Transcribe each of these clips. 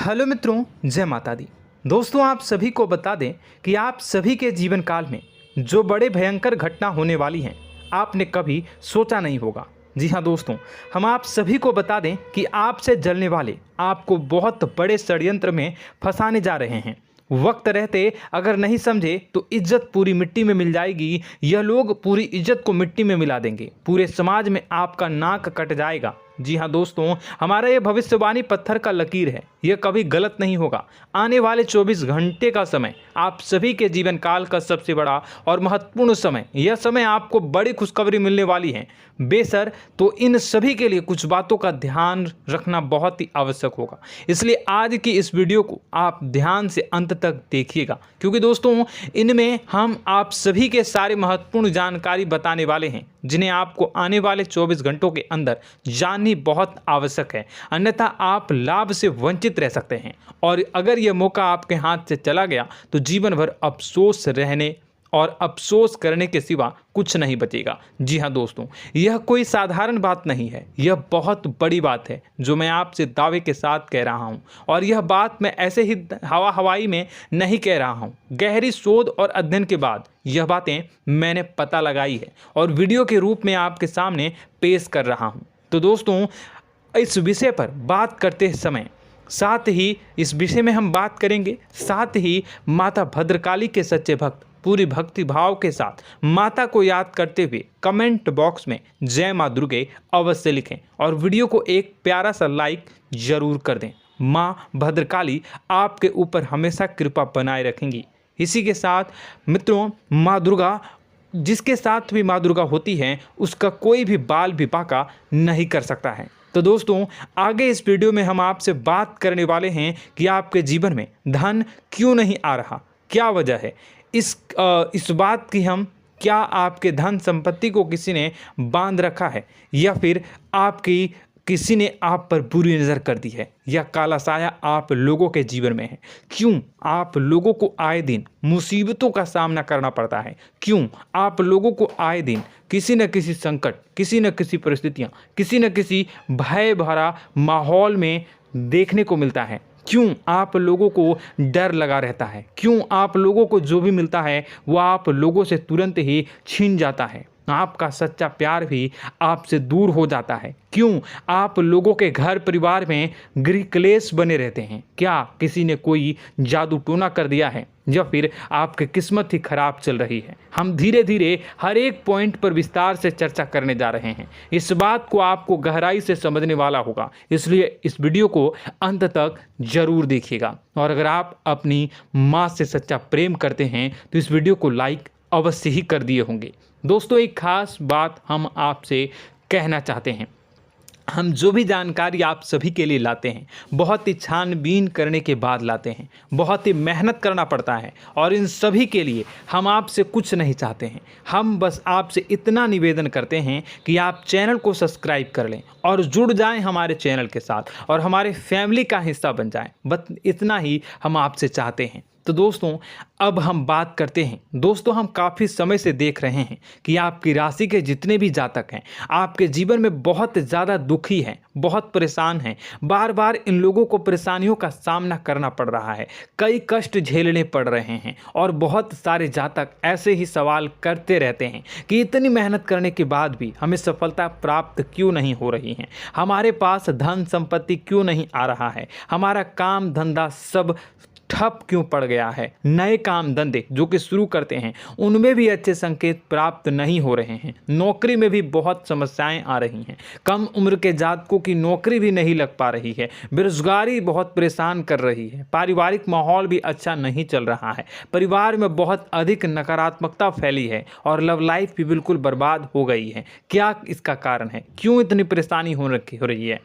Hello मित्रों, जय माता दी। दोस्तों, आप सभी को बता दें कि आप सभी के जीवन काल में जो बड़े भयंकर घटना होने वाली हैं, आपने कभी सोचा नहीं होगा। जी हाँ दोस्तों, हम आप सभी को बता दें कि आपसे जलने वाले आपको बहुत बड़े षड्यंत्र में फंसाने जा रहे हैं। वक्त रहते अगर नहीं समझे तो इज्जत पूरी मिट्टी में मिल जाएगी। यह लोग पूरी इज्जत को मिट्टी में मिला देंगे। पूरे समाज में आपका नाक कट जाएगा। जी हाँ दोस्तों, हमारा ये भविष्यवाणी पत्थर का लकीर है, यह कभी गलत नहीं होगा। आने वाले 24 घंटे का समय आप सभी के जीवन काल का सबसे बड़ा और महत्वपूर्ण समय। यह समय आपको बड़ी खुशखबरी मिलने वाली है बेसर, तो इन सभी के लिए कुछ बातों का ध्यान रखना बहुत ही आवश्यक होगा। इसलिए आज की इस वीडियो को आप ध्यान से अंत तक देखिएगा, क्योंकि दोस्तों इनमें हम आप सभी के सारे महत्वपूर्ण जानकारी बताने वाले हैं, जिन्हें आपको आने वाले 24 घंटों के अंदर जाननी बहुत आवश्यक है। अन्यथा आप लाभ से वंचित रह सकते हैं, और अगर यह मौका आपके हाथ से चला गया तो जीवन भर अफसोस रहने और अफसोस करने के सिवा कुछ नहीं बचेगा। जी हाँ दोस्तों, यह कोई साधारण बात नहीं है, यह बहुत बड़ी बात है जो मैं आपसे दावे के साथ कह रहा हूँ। और यह बात मैं ऐसे ही हवाई में नहीं कह रहा हूँ। गहरी शोध और अध्ययन के बाद यह बातें मैंने पता लगाई है और वीडियो के रूप में आपके सामने पेश कर रहा हूँ। तो दोस्तों, इस विषय पर बात करते समय साथ ही इस विषय में हम बात करेंगे, साथ ही माता भद्रकाली के सच्चे भक्त पूरी भक्ति भाव के साथ माता को याद करते हुए कमेंट बॉक्स में जय माँ दुर्गे अवश्य लिखें और वीडियो को एक प्यारा सा लाइक जरूर कर दें। माँ भद्रकाली आपके ऊपर हमेशा कृपा बनाए रखेंगी। इसी के साथ मित्रों, माँ दुर्गा, जिसके साथ भी माँ दुर्गा होती हैं, उसका कोई भी बाल भी बांका नहीं कर सकता है। तो दोस्तों, आगे इस वीडियो में हम आपसे बात करने वाले हैं कि आपके जीवन में धन क्यों नहीं आ रहा, क्या वजह है इस बात की। हम क्या आपके धन संपत्ति को किसी ने बांध रखा है, या फिर आपकी किसी ने आप पर बुरी नज़र कर दी है, या काला साया आप लोगों के जीवन में है। क्यों आप लोगों को आए दिन मुसीबतों का सामना करना पड़ता है, क्यों आप लोगों को आए दिन किसी न किसी संकट, किसी न किसी परिस्थितियाँ, किसी न किसी भय भरा माहौल में देखने को मिलता है, क्यों आप लोगों को डर लगा रहता है, क्यों आप लोगों को जो भी मिलता है वो आप लोगों से तुरंत ही छीन जाता है, आपका सच्चा प्यार भी आपसे दूर हो जाता है, क्यों आप लोगों के घर परिवार में गृह क्लेश बने रहते हैं। क्या किसी ने कोई जादू टोना कर दिया है, या फिर आपकी किस्मत ही खराब चल रही है। हम धीरे धीरे हर एक पॉइंट पर विस्तार से चर्चा करने जा रहे हैं। इस बात को आपको गहराई से समझने वाला होगा, इसलिए इस वीडियो को अंत तक जरूर देखिएगा। और अगर आप अपनी माँ से सच्चा प्रेम करते हैं तो इस वीडियो को लाइक अवश्य ही कर दिए होंगे। दोस्तों, एक खास बात हम आपसे कहना चाहते हैं। हम जो भी जानकारी आप सभी के लिए लाते हैं, बहुत ही छानबीन करने के बाद लाते हैं, बहुत ही मेहनत करना पड़ता है, और इन सभी के लिए हम आपसे कुछ नहीं चाहते हैं। हम बस आपसे इतना निवेदन करते हैं कि आप चैनल को सब्सक्राइब कर लें और जुड़ जाएं हमारे चैनल के साथ और हमारे फैमिली का हिस्सा बन जाएं। बस इतना ही हम आपसे चाहते हैं। तो दोस्तों, अब हम बात करते हैं। दोस्तों, हम काफ़ी समय से देख रहे हैं कि आपकी राशि के जितने भी जातक हैं, आपके जीवन में बहुत ज़्यादा दुखी हैं, बहुत परेशान हैं। बार बार इन लोगों को परेशानियों का सामना करना पड़ रहा है, कई कष्ट झेलने पड़ रहे हैं, और बहुत सारे जातक ऐसे ही सवाल करते रहते हैं कि इतनी मेहनत करने के बाद भी हमें सफलता प्राप्त क्यों नहीं हो रही है, हमारे पास धन संपत्ति क्यों नहीं आ रहा है, हमारा काम धंधा सब ठप क्यों पड़ गया है, नए काम धंधे जो कि शुरू करते हैं उनमें भी अच्छे संकेत प्राप्त नहीं हो रहे हैं, नौकरी में भी बहुत समस्याएं आ रही हैं, कम उम्र के जातकों की नौकरी भी नहीं लग पा रही है, बेरोजगारी बहुत परेशान कर रही है, पारिवारिक माहौल भी अच्छा नहीं चल रहा है, परिवार में बहुत अधिक नकारात्मकता फैली है, और लव लाइफ भी बिल्कुल बर्बाद हो गई है। क्या इसका कारण है, क्यों इतनी परेशानी हो रही है?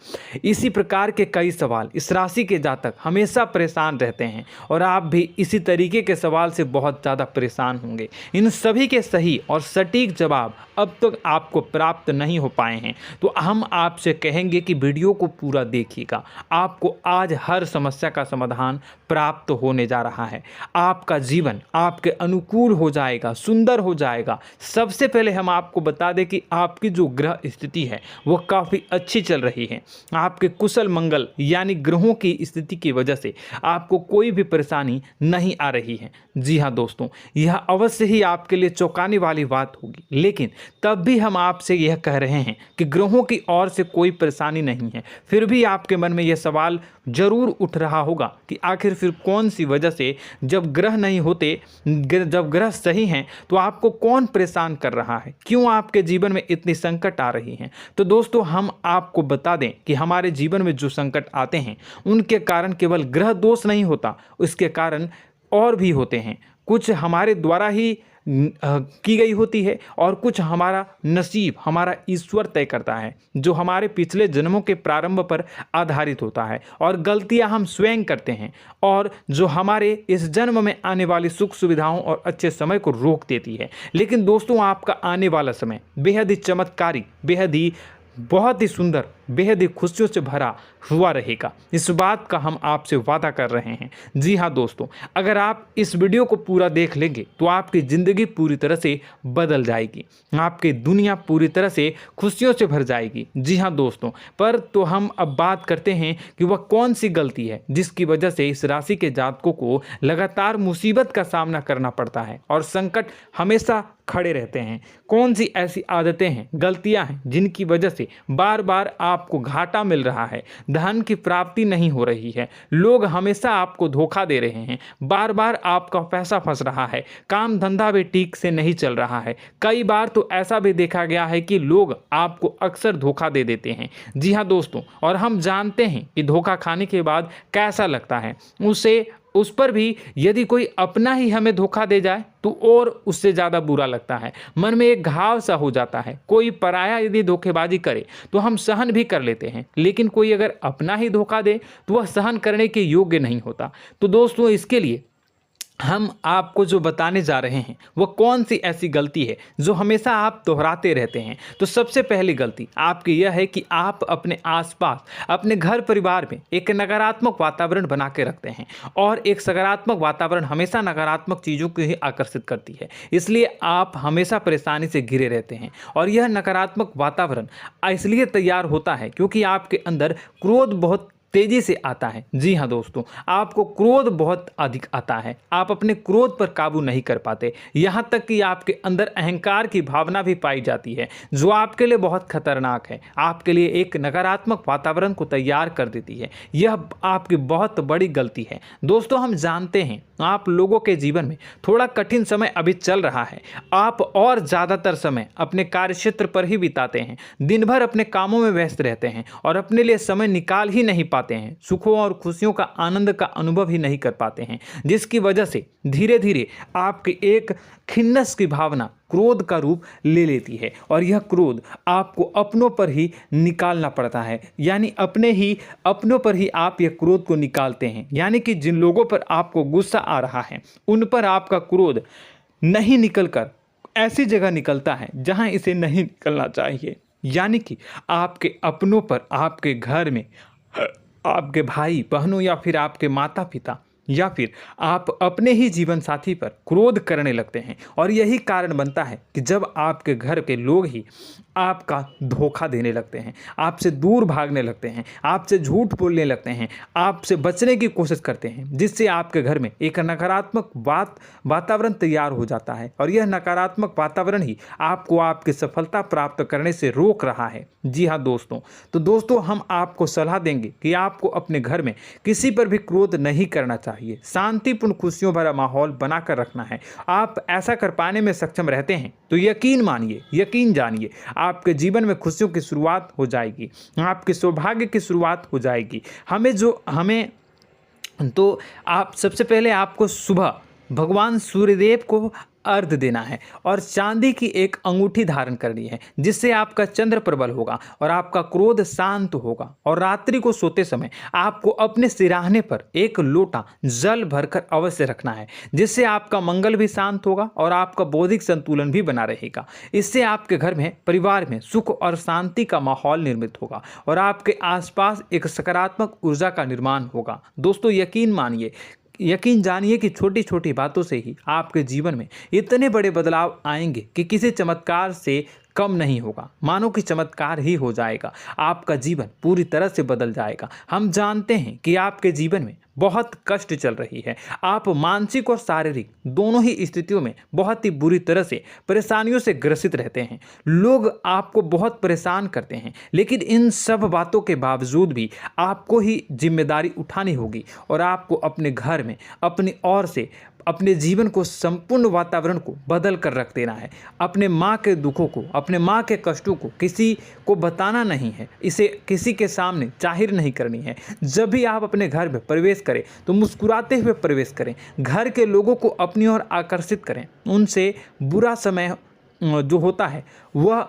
इसी प्रकार के कई सवाल इस राशि के जातक हमेशा परेशान रहते हैं, और आप भी इसी तरीके के सवाल से बहुत ज़्यादा परेशान होंगे। इन सभी के सही और सटीक जवाब अब तक आपको प्राप्त नहीं हो पाए हैं, तो हम आपसे कहेंगे कि वीडियो को पूरा देखिएगा। आपको आज हर समस्या का समाधान प्राप्त होने जा रहा है। आपका जीवन आपके अनुकूल हो जाएगा, सुंदर हो जाएगा। सबसे पहले हम आपको बता दें कि आपकी जो ग्रह स्थिति है वो काफ़ी अच्छी चल रही है। आपके कुशल मंगल यानी ग्रहों की स्थिति की वजह से आपको कोई भी परेशानी नहीं आ रही है। जी हाँ दोस्तों, यह अवश्य ही आपके लिए चौंकाने वाली बात होगी, लेकिन तब भी हम आपसे यह कह रहे हैं कि ग्रहों की ओर से कोई परेशानी नहीं है। फिर भी आपके मन में यह सवाल जरूर उठ रहा होगा कि आखिर फिर कौन सी वजह से, जब ग्रह नहीं होते, जब ग्रह सही हैं, तो आपको कौन परेशान कर रहा है, क्यों आपके जीवन में इतनी संकट आ रही हैं। तो दोस्तों, हम आपको बता दें कि हमारे जीवन में जो संकट आते हैं उनके कारण केवल ग्रह दोष नहीं होता, उसके कारण और भी होते हैं। कुछ हमारे द्वारा ही की गई होती है और कुछ हमारा नसीब, हमारा ईश्वर तय करता है, जो हमारे पिछले जन्मों के प्रारंभ पर आधारित होता है। और गलतियां हम स्वयं करते हैं और जो हमारे इस जन्म में आने वाली सुख सुविधाओं और अच्छे समय को रोक देती है। लेकिन दोस्तों, आपका आने वाला समय बेहद ही चमत्कारी, बेहद ही बहुत ही सुंदर, बेहद ही खुशियों से भरा हुआ रहेगा। इस बात का हम आपसे वादा कर रहे हैं। जी हाँ दोस्तों, अगर आप इस वीडियो को पूरा देख लेंगे तो आपकी ज़िंदगी पूरी तरह से बदल जाएगी, आपकी दुनिया पूरी तरह से खुशियों से भर जाएगी। जी हाँ दोस्तों, पर तो हम अब बात करते हैं कि वह कौन सी गलती है जिसकी वजह से इस राशि के जातकों को लगातार मुसीबत का सामना करना पड़ता है और संकट हमेशा खड़े रहते हैं। कौन सी ऐसी आदतें हैं, गलतियां हैं जिनकी वजह से बार बार आपको घाटा मिल रहा है, धन की प्राप्ति नहीं हो रही है, लोग हमेशा आपको धोखा दे रहे हैं, बार बार आपका पैसा फंस रहा है, काम धंधा भी ठीक से नहीं चल रहा है। कई बार तो ऐसा भी देखा गया है कि लोग आपको अक्सर धोखा दे देते हैं। जी हाँ दोस्तों, और हम जानते हैं कि धोखा खाने के बाद कैसा लगता है। उस पर भी यदि कोई अपना ही हमें धोखा दे जाए तो और उससे ज़्यादा बुरा लगता है, मन में एक घाव सा हो जाता है। कोई पराया यदि धोखेबाजी करे तो हम सहन भी कर लेते हैं, लेकिन कोई अगर अपना ही धोखा दे तो वह सहन करने के योग्य नहीं होता। तो दोस्तों, इसके लिए हम आपको जो बताने जा रहे हैं वो कौन सी ऐसी गलती है जो हमेशा आप दोहराते रहते हैं। तो सबसे पहली गलती आपकी यह है कि आप अपने आसपास, अपने घर परिवार में एक नकारात्मक वातावरण बना के रखते हैं, और एक सकारात्मक वातावरण हमेशा नकारात्मक चीज़ों को ही आकर्षित करती है। इसलिए आप हमेशा परेशानी से घिरे रहते हैं, और यह नकारात्मक वातावरण इसलिए तैयार होता है क्योंकि आपके अंदर क्रोध बहुत तेजी से आता है। जी हाँ दोस्तों, आपको क्रोध बहुत अधिक आता है, आप अपने क्रोध पर काबू नहीं कर पाते, यहाँ तक कि आपके अंदर अहंकार की भावना भी पाई जाती है, जो आपके लिए बहुत खतरनाक है, आपके लिए एक नकारात्मक वातावरण को तैयार कर देती है। यह आपकी बहुत बड़ी गलती है। दोस्तों, हम जानते हैं आप लोगों के जीवन में थोड़ा कठिन समय अभी चल रहा है। आप और ज़्यादातर समय अपने कार्यक्षेत्र पर ही बिताते हैं, दिन भर अपने कामों में व्यस्त रहते हैं और अपने लिए समय निकाल ही नहीं पाते हैं, सुखों और खुशियों का आनंद का अनुभव ही नहीं कर पाते हैं, जिसकी वजह से धीरे धीरे आपकी एक खिन्नस की भावना क्रोध का रूप ले लेती है, और यह क्रोध आपको अपनों पर ही निकालना पड़ता है। यानी अपनों पर ही आप यह क्रोध को निकालते हैं। यानी कि जिन लोगों पर आपको गुस्सा आ रहा है उन पर आपका क्रोध नहीं निकलकर ऐसी जगह निकलता है जहां इसे नहीं निकलना चाहिए। यानी कि आपके अपनों पर, आपके घर में, आपके भाई बहनों या फिर आपके माता पिता या फिर आप अपने ही जीवन साथी पर क्रोध करने लगते हैं, और यही कारण बनता है कि जब आपके घर के लोग ही आपका धोखा देने लगते हैं, आपसे दूर भागने लगते हैं, आपसे झूठ बोलने लगते हैं, आपसे बचने की कोशिश करते हैं, जिससे आपके घर में एक नकारात्मक वातावरण तैयार हो जाता है, और यह नकारात्मक वातावरण ही आपको आपकी सफलता प्राप्त करने से रोक रहा है। जी हाँ दोस्तों, तो दोस्तों, हम आपको सलाह देंगे कि आपको अपने घर में किसी पर भी क्रोध नहीं करना चाहिए, शांतिपूर्ण खुशियों भरा माहौल बनाकर रखना है। आप ऐसा कर पाने में सक्षम रहते हैं तो यकीन मानिए, यकीन जानिए, आपके जीवन में खुशियों की शुरुआत हो जाएगी, आपके सौभाग्य की शुरुआत हो जाएगी। आप सबसे पहले आपको सुबह भगवान सूर्यदेव को अर्घ्य देना है और चांदी की एक अंगूठी धारण करनी है, जिससे आपका चंद्र प्रबल होगा और आपका क्रोध शांत होगा। और रात्रि को सोते समय आपको अपने सिरहाने पर एक लोटा जल भरकर अवश्य रखना है, जिससे आपका मंगल भी शांत होगा और आपका बौद्धिक संतुलन भी बना रहेगा। इससे आपके घर में, परिवार में सुख और शांति का माहौल निर्मित होगा और आपके आसपास एक सकारात्मक ऊर्जा का निर्माण होगा। दोस्तों, यकीन जानिए कि छोटी छोटी बातों से ही आपके जीवन में इतने बड़े बदलाव आएंगे कि किसी चमत्कार से कम नहीं होगा। मानो कि चमत्कार ही हो जाएगा, आपका जीवन पूरी तरह से बदल जाएगा। हम जानते हैं कि आपके जीवन में बहुत कष्ट चल रही है, आप मानसिक और शारीरिक दोनों ही स्थितियों में बहुत ही बुरी तरह से परेशानियों से ग्रसित रहते हैं। लोग आपको बहुत परेशान करते हैं, लेकिन इन सब बातों के बावजूद भी आपको ही जिम्मेदारी उठानी होगी और आपको अपने घर में अपनी ओर से अपने जीवन को, संपूर्ण वातावरण को बदल कर रख देना है। अपने माँ के दुखों को, अपने माँ के कष्टों को किसी को बताना नहीं है, इसे किसी के सामने जाहिर नहीं करनी है। जब भी आप अपने घर में प्रवेश करें तो मुस्कुराते हुए प्रवेश करें, घर के लोगों को अपनी ओर आकर्षित करें। उनसे बुरा समय जो होता है वह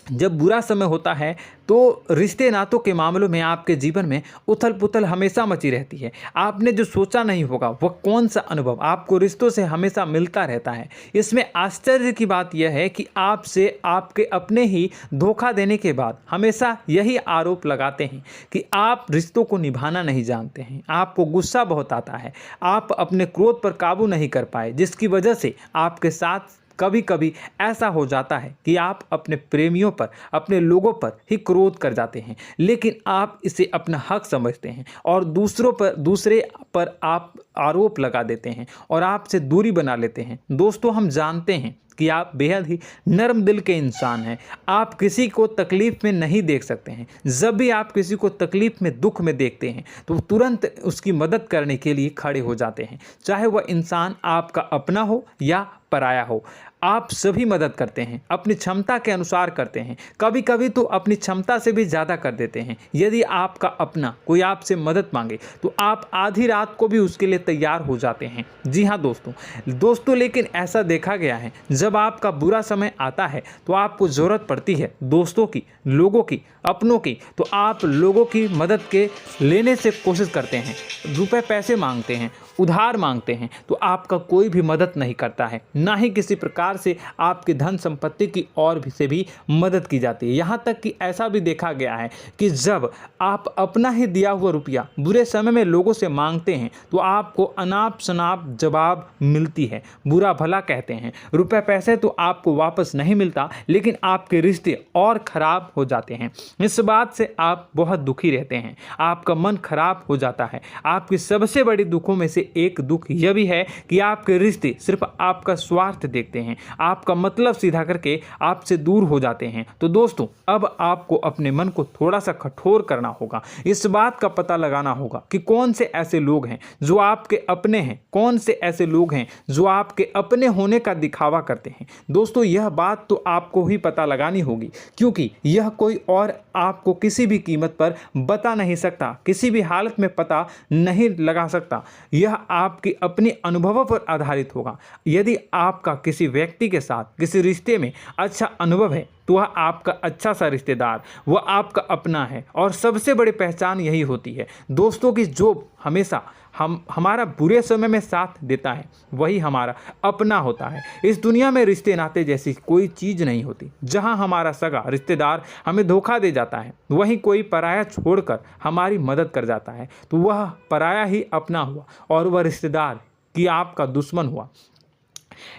जब बुरा समय होता है तो रिश्ते नातों के मामलों में आपके जीवन में उथल पुथल हमेशा मची रहती है। आपने जो सोचा नहीं होगा वह कौन सा अनुभव आपको रिश्तों से हमेशा मिलता रहता है। इसमें आश्चर्य की बात यह है कि आपसे आपके अपने ही धोखा देने के बाद हमेशा यही आरोप लगाते हैं कि आप रिश्तों को निभाना नहीं जानते हैं, आपको गुस्सा बहुत आता है, आप अपने क्रोध पर काबू नहीं कर पाए, जिसकी वजह से आपके साथ कभी कभी ऐसा हो जाता है कि आप अपने प्रेमियों पर, अपने लोगों पर ही क्रोध कर जाते हैं, लेकिन आप इसे अपना हक समझते हैं और दूसरे पर आप आरोप लगा देते हैं और आपसे दूरी बना लेते हैं। दोस्तों, हम जानते हैं कि आप बेहद ही नर्म दिल के इंसान हैं। आप किसी को तकलीफ में नहीं देख सकते हैं। जब भी आप किसी को तकलीफ में, दुख में देखते हैं तो तुरंत उसकी मदद करने के लिए खड़े हो जाते हैं, चाहे वह इंसान आपका अपना हो या पराया हो। आप सभी मदद करते हैं, अपनी क्षमता के अनुसार करते हैं, कभी कभी तो अपनी क्षमता से भी ज़्यादा कर देते हैं। यदि आपका अपना कोई आपसे मदद मांगे तो आप आधी रात को भी उसके लिए तैयार हो जाते हैं। जी हाँ दोस्तों, लेकिन ऐसा देखा गया है, जब आपका बुरा समय आता है तो आपको ज़रूरत पड़ती है दोस्तों की, लोगों की, अपनों की, तो आप लोगों की मदद के लेने से कोशिश करते हैं, रुपए पैसे मांगते हैं, उधार मांगते हैं, तो आपका कोई भी मदद नहीं करता है, ना ही किसी प्रकार से आपकी धन संपत्ति की ओर से भी मदद की जाती है। यहाँ तक कि ऐसा भी देखा गया है कि जब आप अपना ही दिया हुआ रुपया बुरे समय में लोगों से मांगते हैं तो आपको अनाप शनाप जवाब मिलती है, बुरा भला कहते हैं। रुपए पैसे तो आपको वापस नहीं मिलता, लेकिन आपके रिश्ते और खराब हो जाते हैं। इस बात से आप बहुत दुखी रहते हैं, आपका मन खराब हो जाता है। आपकी सबसे बड़ी दुखों में से एक दुख यह भी है कि आपके रिश्ते सिर्फ आपका स्वार्थ देखते हैं, आपका मतलब सीधा करके आपसे दूर हो जाते हैं। तो दोस्तों, अब आपको अपने मन को थोड़ा सा कठोर करना होगा, इस बात का पता लगाना होगा कि कौन से ऐसे लोग हैं जो आपके अपने हैं, कौन से ऐसे लोग हैं जो आपके अपने होने का दिखावा करते हैं। दोस्तों, यह बात तो आपको ही पता लगानी होगी, क्योंकि यह कोई और आपको किसी भी कीमत पर बता नहीं सकता, किसी भी हालत में पता नहीं लगा सकता। यह आपके अपने अनुभवों पर आधारित होगा। यदि आपका किसी व्यक्ति के साथ किसी रिश्ते में अच्छा अनुभव है तो वह आपका अच्छा सा रिश्तेदार, वह आपका अपना है। और सबसे बड़ी पहचान यही होती है दोस्तों की जो हमेशा हमारा बुरे समय में साथ देता है वही हमारा अपना होता है। इस दुनिया में रिश्ते नाते जैसी कोई चीज़ नहीं होती। जहां हमारा सगा रिश्तेदार हमें धोखा दे जाता है, वहीं कोई पराया छोड़कर हमारी मदद कर जाता है, तो वह पराया ही अपना हुआ और वह रिश्तेदार की आपका दुश्मन हुआ।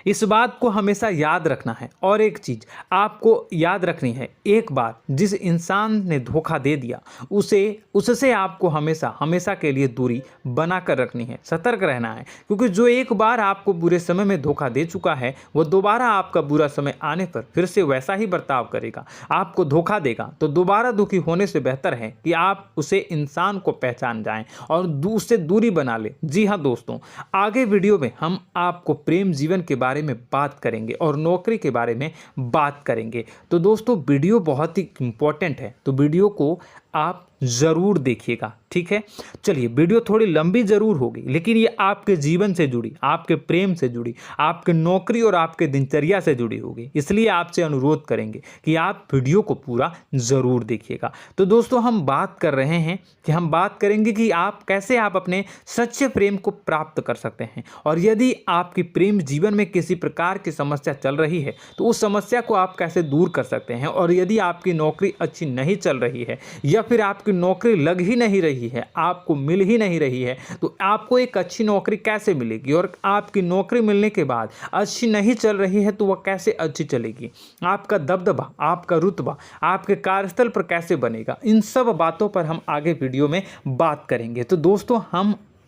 इस बात को हमेशा याद रखना है। और एक चीज़ आपको याद रखनी है, एक बार जिस इंसान ने धोखा दे दिया उससे आपको हमेशा के लिए दूरी बना कर रखनी है, सतर्क रहना है। क्योंकि जो एक बार आपको बुरे समय में धोखा दे चुका है वो दोबारा आपका बुरा समय आने पर फिर से वैसा ही बर्ताव करेगा, आपको धोखा देगा। तो दोबारा दुखी होने से बेहतर है कि आप उसे इंसान को पहचान जाएं और उससे दूरी बना लें। जी हाँ दोस्तों, आगे वीडियो में हम आपको प्रेम जीवन के बारे में बात करेंगे और नौकरी के बारे में बात करेंगे। तो दोस्तों, वीडियो बहुत ही इम्पोर्टेंट है, तो वीडियो को आप ज़रूर देखिएगा, ठीक है। चलिए, वीडियो थोड़ी लंबी ज़रूर होगी, लेकिन ये आपके जीवन से जुड़ी, आपके प्रेम से जुड़ी, आपके नौकरी और आपके दिनचर्या से जुड़ी होगी, इसलिए आपसे अनुरोध करेंगे कि आप वीडियो को पूरा ज़रूर देखिएगा। तो दोस्तों, हम बात कर रहे हैं कि हम बात करेंगे कि आप कैसे आप अपने सच्चे प्रेम को प्राप्त कर सकते हैं, और यदि आपकी प्रेम जीवन में किसी प्रकार की समस्या चल रही है तो उस समस्या को आप कैसे दूर कर सकते हैं, और यदि आपकी नौकरी अच्छी नहीं चल रही है या फिर आपकी नौकरी लग ही नहीं रही है, आपको मिल ही नहीं रही है, तो आपको एक अच्छी नौकरी कैसे मिलेगी, और आपकी नौकरी मिलने के बाद अच्छी नहीं चल रही है तो वह कैसे अच्छी चलेगी, आपका दबदबा, आपका रुतबा आपके कार्यस्थल पर कैसे बनेगा, इन सब बातों पर हम आगे वीडियो में बात करेंगे। तो दोस्तों,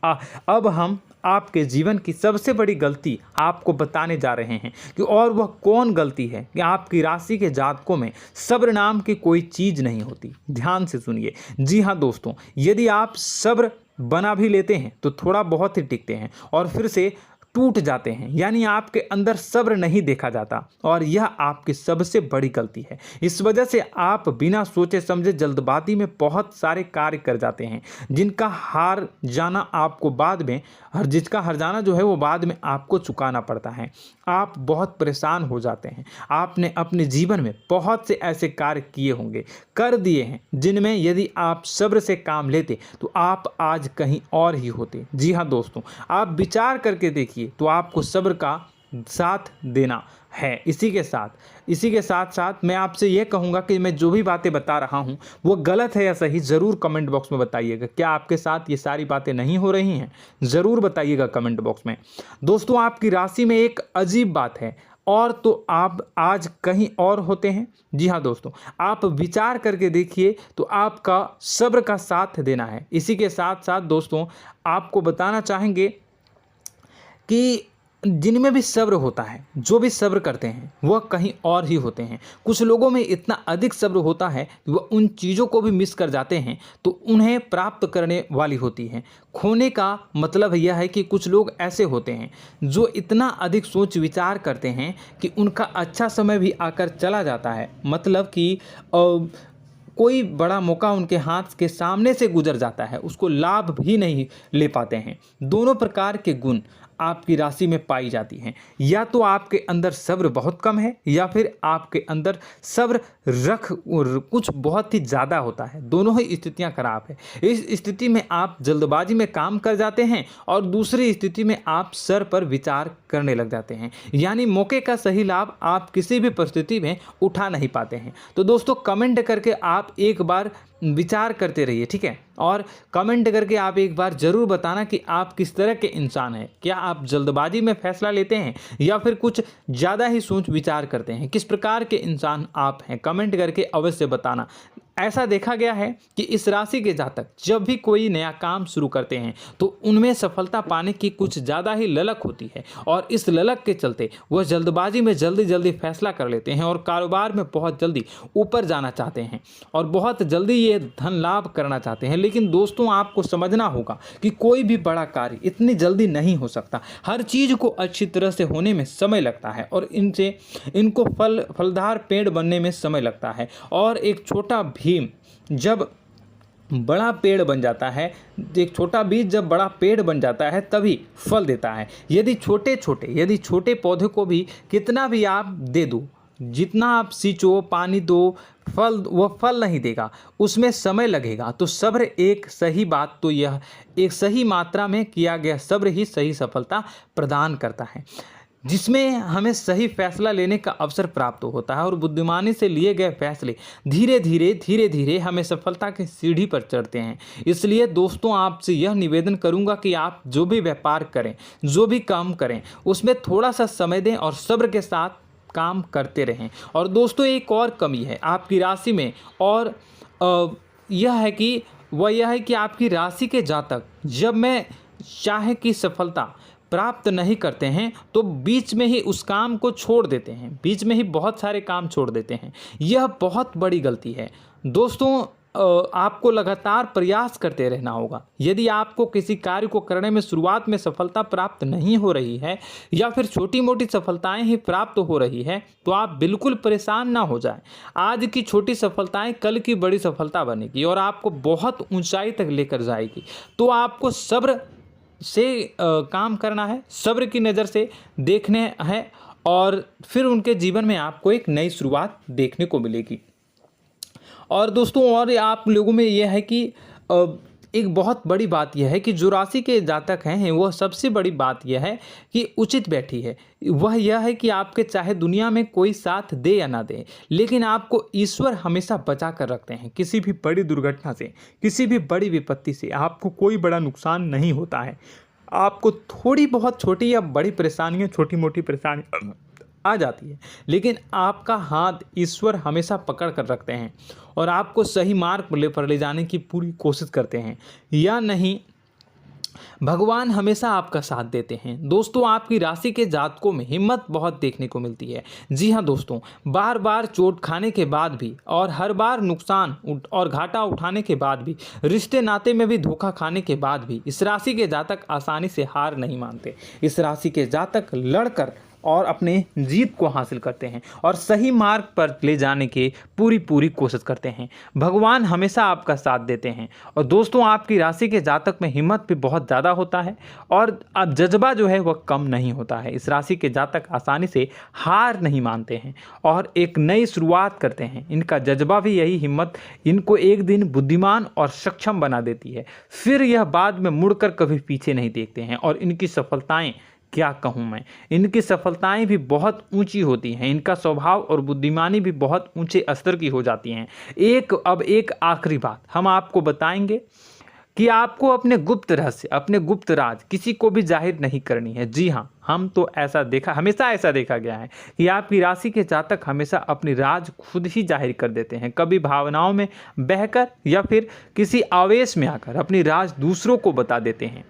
अब हम आपके जीवन की सबसे बड़ी गलती आपको बताने जा रहे हैं कि और वह कौन गलती है कि आपकी राशि के जातकों में सब्र नाम की कोई चीज़ नहीं होती। ध्यान से सुनिए। जी हाँ दोस्तों, यदि आप सब्र बना भी लेते हैं तो थोड़ा बहुत ही टिकते हैं और फिर से टूट जाते हैं, यानी आपके अंदर सब्र नहीं देखा जाता, और यह आपकी सबसे बड़ी गलती है। इस वजह से आप बिना सोचे समझे जल्दबाजी में बहुत सारे कार्य कर जाते हैं, जिसका हार जाना जो है वो बाद में आपको चुकाना पड़ता है। आप बहुत परेशान हो जाते हैं। आपने अपने जीवन में बहुत से ऐसे कार्य किए होंगे, कर दिए हैं, जिनमें यदि आप सब्र से काम लेते तो आप आज कहीं और ही होते। जी हाँ दोस्तों, आप विचार करके देखिए तो आपको सब्र का साथ देना है। इसी के साथ साथ मैं आपसे यह कहूँगा कि मैं जो भी बातें बता रहा हूँ वो गलत है या सही, ज़रूर कमेंट बॉक्स में बताइएगा। क्या आपके साथ ये सारी बातें नहीं हो रही हैं, ज़रूर बताइएगा कमेंट बॉक्स में। दोस्तों, आपकी राशि में एक अजीब बात है, और तो आप आज कहीं और होते हैं। जी हाँ दोस्तों, आप विचार करके देखिए तो आपका सब्र का साथ देना है। इसी के साथ साथ दोस्तों, आपको बताना चाहेंगे कि जिनमें भी सब्र होता है, जो भी सब्र करते हैं वह कहीं और ही होते हैं। कुछ लोगों में इतना अधिक सब्र होता है कि वह उन चीज़ों को भी मिस कर जाते हैं तो उन्हें प्राप्त करने वाली होती हैं। खोने का मतलब यह है कि कुछ लोग ऐसे होते हैं जो इतना अधिक सोच विचार करते हैं कि उनका अच्छा समय भी आकर चला जाता है, मतलब कि कोई बड़ा मौका उनके हाथ के सामने से गुजर जाता है, उसको लाभ भी नहीं ले पाते हैं। दोनों प्रकार के गुण आपकी राशि में पाई जाती हैं। या तो आपके अंदर सब्र बहुत कम है या फिर आपके अंदर सब्र कुछ बहुत ही ज़्यादा होता है। दोनों ही स्थितियां खराब है। इस स्थिति में आप जल्दबाजी में काम कर जाते हैं और दूसरी स्थिति में आप सर पर विचार करने लग जाते हैं, यानी मौके का सही लाभ आप किसी भी परिस्थिति में उठा नहीं पाते हैं। तो दोस्तों, कमेंट करके आप एक बार विचार करते रहिए, ठीक है, और कमेंट करके आप एक बार ज़रूर बताना कि आप किस तरह के इंसान हैं। क्या आप जल्दबाजी में फैसला लेते हैं या फिर कुछ ज़्यादा ही सोच विचार करते हैं? किस प्रकार के इंसान आप हैं, कमेंट करके अवश्य बताना। ऐसा देखा गया है कि इस राशि के जातक जब भी कोई नया काम शुरू करते हैं तो उनमें सफलता पाने की कुछ ज़्यादा ही ललक होती है, और इस ललक के चलते वह जल्दबाजी में जल्दी फैसला कर लेते हैं और कारोबार में बहुत जल्दी ऊपर जाना चाहते हैं और बहुत जल्दी ये धन लाभ करना चाहते हैं। लेकिन दोस्तों, आपको समझना होगा कि कोई भी बड़ा कार्य इतनी जल्दी नहीं हो सकता। हर चीज़ को अच्छी तरह से होने में समय लगता है और इनको फलदार पेड़ बनने में समय लगता है। और एक छोटा भीम जब बड़ा पेड़ बन जाता है, एक छोटा बीज जब बड़ा पेड़ बन जाता है तभी फल देता है। यदि छोटे पौधे को भी कितना भी आप दे दो, जितना आप सींचो, पानी दो, वह फल नहीं देगा, उसमें समय लगेगा। तो सब्र एक सही बात तो यह एक सही मात्रा में किया गया सब्र ही सही सफलता प्रदान करता है, जिसमें हमें सही फैसला लेने का अवसर प्राप्त होता है और बुद्धिमानी से लिए गए फैसले धीरे धीरे हमें सफलता की सीढ़ी पर चढ़ते हैं। इसलिए दोस्तों, आपसे यह निवेदन करूंगा कि आप जो भी व्यापार करें, जो भी काम करें, उसमें थोड़ा सा समय दें और सब्र के साथ काम करते रहें। और दोस्तों, एक और कमी है आपकी राशि में, और यह है कि आपकी राशि के जातक जब में चाहे कि सफलता प्राप्त नहीं करते हैं तो बीच में ही उस काम को छोड़ देते हैं, बीच में ही बहुत सारे काम छोड़ देते हैं। यह बहुत बड़ी गलती है दोस्तों। आपको लगातार प्रयास करते रहना होगा। यदि आपको किसी कार्य को करने में शुरुआत में सफलता प्राप्त नहीं हो रही है या फिर छोटी मोटी सफलताएं ही प्राप्त हो रही है तो आप बिल्कुल परेशान ना हो जाएं। आज की छोटी सफलताएं कल की बड़ी सफलता बनेगी और आपको बहुत ऊंचाई तक लेकर जाएगी। तो आपको सब्र से काम करना है, सब्र की नज़र से देखने हैं और फिर उनके जीवन में आपको एक नई शुरुआत देखने को मिलेगी। और दोस्तों और आप लोगों में यह है कि एक बहुत बड़ी बात यह है कि जो राशि के जातक हैं वह सबसे बड़ी बात यह है कि उचित बैठी है। वह यह है कि आपके चाहे दुनिया में कोई साथ दे या ना दे, लेकिन आपको ईश्वर हमेशा बचा कर रखते हैं। किसी भी बड़ी दुर्घटना से, किसी भी बड़ी विपत्ति से आपको कोई बड़ा नुकसान नहीं होता है। आपको थोड़ी बहुत छोटी या बड़ी परेशानियाँ, छोटी मोटी परेशानी आ जाती है, लेकिन आपका हाथ ईश्वर हमेशा पकड़ कर रखते हैं और आपको सही मार्ग पर ले जाने की पूरी कोशिश करते हैं। या नहीं, भगवान हमेशा आपका साथ देते हैं। दोस्तों आपकी राशि के जातकों में हिम्मत बहुत देखने को मिलती है। जी हाँ दोस्तों, बार बार चोट खाने के बाद भी और हर बार नुकसान और घाटा उठाने के बाद भी, रिश्ते नाते में भी धोखा खाने के बाद भी इस राशि के जातक आसानी से हार नहीं मानते। इस राशि के जातक लड़कर और अपने जीत को हासिल करते हैं और सही मार्ग पर ले जाने की पूरी कोशिश करते हैं। भगवान हमेशा आपका साथ देते हैं। और दोस्तों आपकी राशि के जातक में हिम्मत भी बहुत ज़्यादा होता है और अब जज्बा जो है वह कम नहीं होता है। इस राशि के जातक आसानी से हार नहीं मानते हैं और एक नई शुरुआत करते हैं। इनका जज्बा भी, यही हिम्मत इनको एक दिन बुद्धिमान और सक्षम बना देती है। फिर यह बाद में मुड़कर कभी पीछे नहीं देखते हैं और इनकी सफलताएं, क्या कहूँ मैं, इनकी सफलताएं भी बहुत ऊंची होती हैं। इनका स्वभाव और बुद्धिमानी भी बहुत ऊंचे स्तर की हो जाती हैं। अब एक आखिरी बात हम आपको बताएंगे कि आपको अपने गुप्त रहस्य, अपने गुप्त राज किसी को भी जाहिर नहीं करनी है। जी हाँ, हम तो हमेशा ऐसा देखा गया है कि आपकी राशि के जातक हमेशा अपनी राज खुद ही जाहिर कर देते हैं। कभी भावनाओं में बहकर या फिर किसी आवेश में आकर अपनी राज दूसरों को बता देते हैं,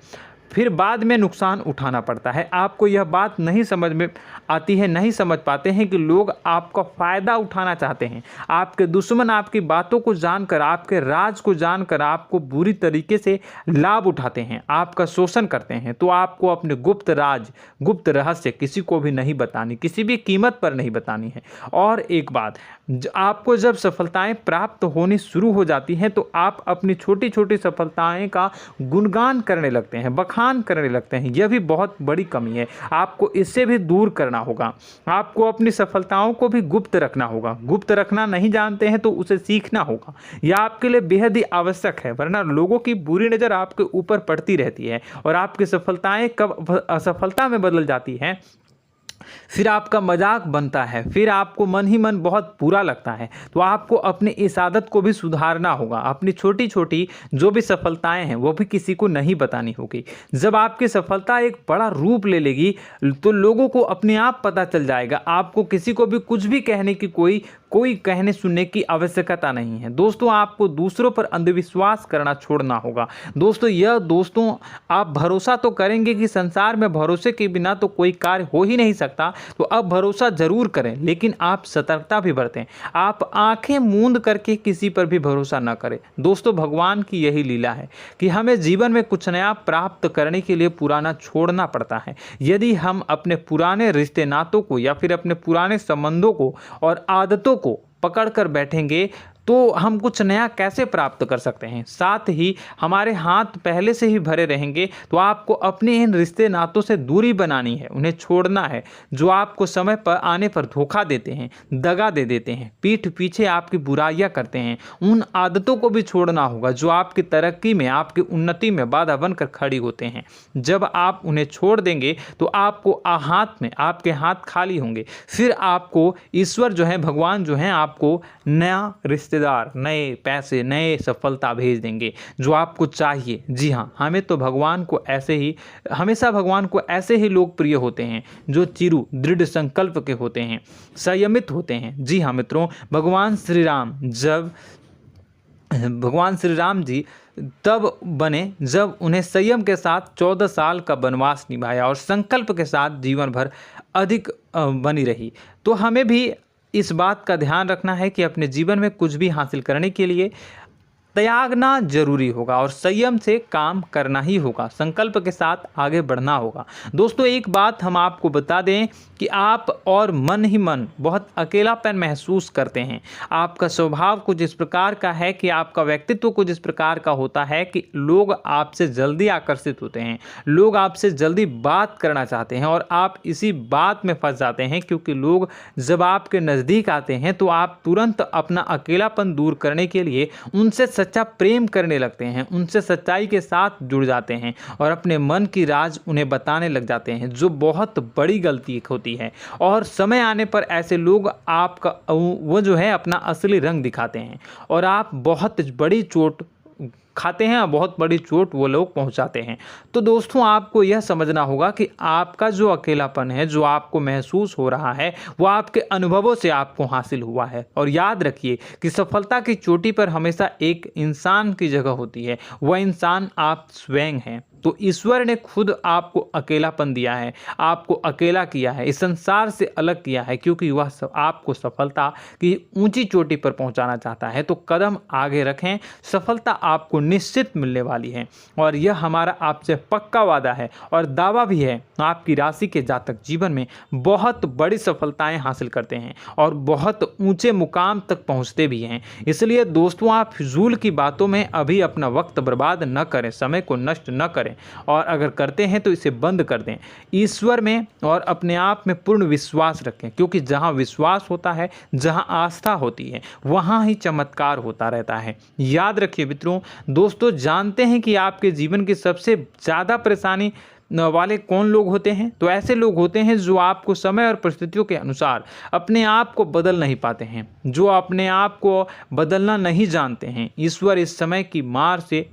फिर बाद में नुकसान उठाना पड़ता है। आपको यह बात नहीं समझ में आती है, नहीं समझ पाते हैं कि लोग आपका फ़ायदा उठाना चाहते हैं। आपके दुश्मन आपकी बातों को जानकर, आपके राज को जानकर आपको बुरी तरीके से लाभ उठाते हैं, आपका शोषण करते हैं। तो आपको अपने गुप्त राज, गुप्त रहस्य किसी को भी नहीं बतानी, किसी भी कीमत पर नहीं बतानी है। और एक बात, आपको जब सफलताएं प्राप्त होनी शुरू हो जाती हैं तो आप अपनी छोटी छोटी सफलताएं का गुणगान करने लगते हैं, बखान करने लगते हैं। यह भी बहुत बड़ी कमी है, आपको इससे भी दूर करना होगा। आपको अपनी सफलताओं को भी गुप्त रखना होगा। गुप्त रखना नहीं जानते हैं तो उसे सीखना होगा। यह आपके लिए बेहद ही आवश्यक है, वरना लोगों की बुरी नज़र आपके ऊपर पड़ती रहती है और आपकी सफलताएं कब असफलता में बदल जाती हैं, फिर आपका मजाक बनता है, फिर आपको मन ही मन बहुत बुरा लगता है। तो आपको अपनी इस आदत को भी सुधारना होगा। अपनी छोटी छोटी जो भी सफलताएं हैं वो भी किसी को नहीं बतानी होगी। जब आपकी सफलता एक बड़ा रूप ले लेगी तो लोगों को अपने आप पता चल जाएगा। आपको किसी को भी कुछ भी कहने की कोई कहने सुनने की आवश्यकता नहीं है। दोस्तों आपको दूसरों पर अंधविश्वास करना छोड़ना होगा। दोस्तों आप भरोसा तो करेंगे कि संसार में भरोसे के बिना तो कोई कार्य हो ही नहीं सकता, तो अब भरोसा जरूर करें, लेकिन आप सतर्कता भी बरतें। आप आंखें मूंद करके किसी पर भी भरोसा न करें। दोस्तों भगवान की यही लीला है कि हमें जीवन में कुछ नया प्राप्त करने के लिए पुराना छोड़ना पड़ता है। यदि हम अपने पुराने रिश्ते नातों को या फिर अपने पुराने संबंधों को और आदतों को पकड़ कर बैठेंगे तो हम कुछ नया कैसे प्राप्त कर सकते हैं। साथ ही हमारे हाथ पहले से ही भरे रहेंगे। तो आपको अपने इन रिश्ते नातों से दूरी बनानी है, उन्हें छोड़ना है जो आपको समय पर आने पर धोखा देते हैं, दगा दे देते हैं, पीठ पीछे आपकी बुराइयां करते हैं। उन आदतों को भी छोड़ना होगा जो आपकी तरक्की में, आपकी उन्नति में बाधा बनकर खड़ी होते हैं। जब आप उन्हें छोड़ देंगे तो आपके हाथ खाली होंगे। फिर आपको ईश्वर जो है, भगवान जो है, आपको नया रिश्तेदार, नए पैसे, नए सफलता भेज देंगे जो आपको चाहिए। जी हाँ, हमेशा भगवान को ऐसे ही लोग प्रिय होते हैं जो चिरु दृढ़ संकल्प के होते हैं, संयमित होते हैं। जी हाँ मित्रों, भगवान श्री राम जी तब बने जब उन्हें संयम के साथ 14 साल का वनवास निभाया और संकल्प के साथ जीवन भर अधिक बनी रही। तो हमें भी इस बात का ध्यान रखना है कि अपने जीवन में कुछ भी हासिल करने के लिए त्यागना जरूरी होगा और संयम से काम करना ही होगा, संकल्प के साथ आगे बढ़ना होगा। दोस्तों एक बात हम आपको बता दें कि आप और मन ही मन बहुत अकेलापन महसूस करते हैं। आपका स्वभाव कुछ इस प्रकार का है कि आपका व्यक्तित्व कुछ इस प्रकार का होता है कि लोग आपसे जल्दी आकर्षित होते हैं, लोग आपसे जल्दी बात करना चाहते हैं और आप इसी बात में फंस जाते हैं, क्योंकि लोग जब आपके नज़दीक आते हैं तो आप तुरंत अपना अकेलापन दूर करने के लिए उनसे सच्चा प्रेम करने लगते हैं, उनसे सच्चाई के साथ जुड़ जाते हैं और अपने मन की राज उन्हें बताने लग जाते हैं, जो बहुत बड़ी गलती होती है। और समय आने पर ऐसे लोग आपका वो जो है अपना असली रंग दिखाते हैं और आप बहुत बड़ी चोट खाते हैं, बहुत बड़ी चोट वो लोग पहुंचाते हैं। तो दोस्तों आपको यह समझना होगा कि आपका जो अकेलापन है, जो आपको महसूस हो रहा है, वो आपके अनुभवों से आपको हासिल हुआ है। और याद रखिए कि सफलता की चोटी पर हमेशा एक इंसान की जगह होती है, वह इंसान आप स्वयं हैं। तो ईश्वर ने खुद आपको अकेलापन दिया है, आपको अकेला किया है, इस संसार से अलग किया है, क्योंकि वह आपको सफलता की ऊंची चोटी पर पहुंचाना चाहता है। तो कदम आगे रखें, सफलता आपको निश्चित मिलने वाली है और यह हमारा आपसे पक्का वादा है और दावा भी है। आपकी राशि के जातक जीवन में बहुत बड़ी सफलताएं हासिल करते हैं और बहुत ऊंचे मुकाम तक पहुंचते भी हैं। इसलिए दोस्तों आप फिजूल की बातों में अभी अपना वक्त बर्बाद न करें, समय को नष्ट न करें और अगर करते हैं तो इसे बंद कर दें। ईश्वर में और अपने आप में पूर्ण विश्वास रखें, क्योंकि जहां विश्वास होता है, जहां आस्था होती है, वहां ही चमत्कार होता रहता है। याद रखिए मित्रों, दोस्तों जानते हैं कि आपके जीवन की सबसे ज़्यादा परेशानी वाले कौन लोग होते हैं? तो ऐसे लोग होते हैं जो आपको समय और परिस्थितियों के अनुसार अपने आप को बदल नहीं पाते हैं, जो अपने आप को बदलना नहीं जानते हैं। ईश्वर इस समय की मार से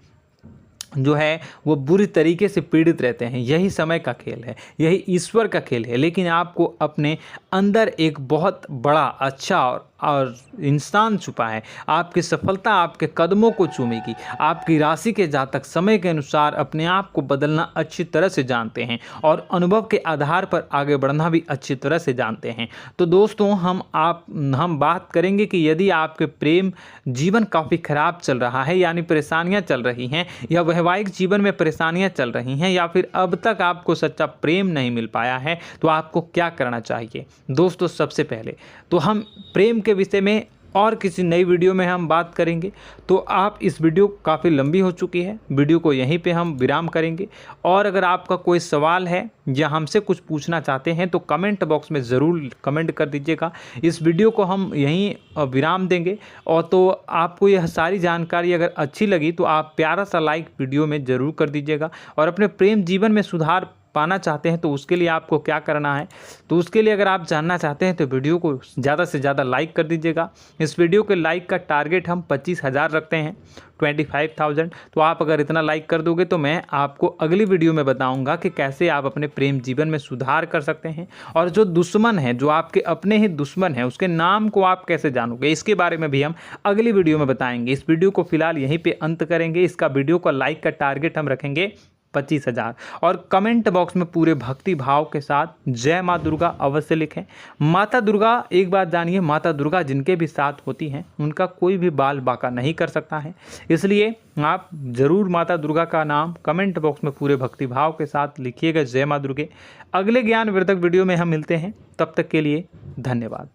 जो है वो बुरी तरीके से पीड़ित रहते हैं। यही समय का खेल है, यही ईश्वर का खेल है। लेकिन आपको अपने अंदर एक बहुत बड़ा अच्छा और इंसान छुपा है। आपकी सफलता आपके कदमों को चूमेगी। आपकी राशि के जातक समय के अनुसार अपने आप को बदलना अच्छी तरह से जानते हैं और अनुभव के आधार पर आगे बढ़ना भी अच्छी तरह से जानते हैं। तो दोस्तों हम बात करेंगे कि यदि आपके प्रेम जीवन काफ़ी खराब चल रहा है, यानी परेशानियां चल रही हैं, या वैवाहिक जीवन में परेशानियां चल रही हैं, या फिर अब तक आपको सच्चा प्रेम नहीं मिल पाया है, तो आपको क्या करना चाहिए। दोस्तों सबसे पहले तो हम प्रेम के विषय में और किसी नई वीडियो में हम बात करेंगे। तो आप इस वीडियो काफ़ी लंबी हो चुकी है, वीडियो को यहीं पे हम विराम करेंगे। और अगर आपका कोई सवाल है या हमसे कुछ पूछना चाहते हैं तो कमेंट बॉक्स में ज़रूर कमेंट कर दीजिएगा। इस वीडियो को हम यहीं विराम देंगे। और तो आपको यह सारी जानकारी अगर अच्छी लगी तो आप प्यारा सा लाइक वीडियो में ज़रूर कर दीजिएगा। और अपने प्रेम जीवन में सुधार पाना चाहते हैं तो उसके लिए आपको क्या करना है, तो उसके लिए अगर आप जानना चाहते हैं तो वीडियो को ज़्यादा से ज़्यादा लाइक कर दीजिएगा। इस वीडियो के लाइक का टारगेट हम 25,000 रखते हैं, 25,000। तो आप अगर इतना लाइक कर दोगे तो मैं आपको अगली वीडियो में बताऊंगा कि कैसे आप अपने प्रेम जीवन में सुधार कर सकते हैं। और जो दुश्मन है, जो आपके अपने ही दुश्मन है, उसके नाम को आप कैसे जानोगे, इसके बारे में भी हम अगली वीडियो में बताएंगे। इस वीडियो को फिलहाल यहीं पर अंत करेंगे। इसका वीडियो का लाइक का टारगेट हम रखेंगे 25,000। और कमेंट बॉक्स में पूरे भक्ति भाव के साथ जय माँ दुर्गा अवश्य लिखें। माता दुर्गा, एक बात जानिए, माता दुर्गा जिनके भी साथ होती हैं उनका कोई भी बाल बांका नहीं कर सकता है। इसलिए आप ज़रूर माता दुर्गा का नाम कमेंट बॉक्स में पूरे भक्ति भाव के साथ लिखिएगा, जय माँ दुर्गे। अगले ज्ञानवर्धक वीडियो में हम मिलते हैं, तब तक के लिए धन्यवाद।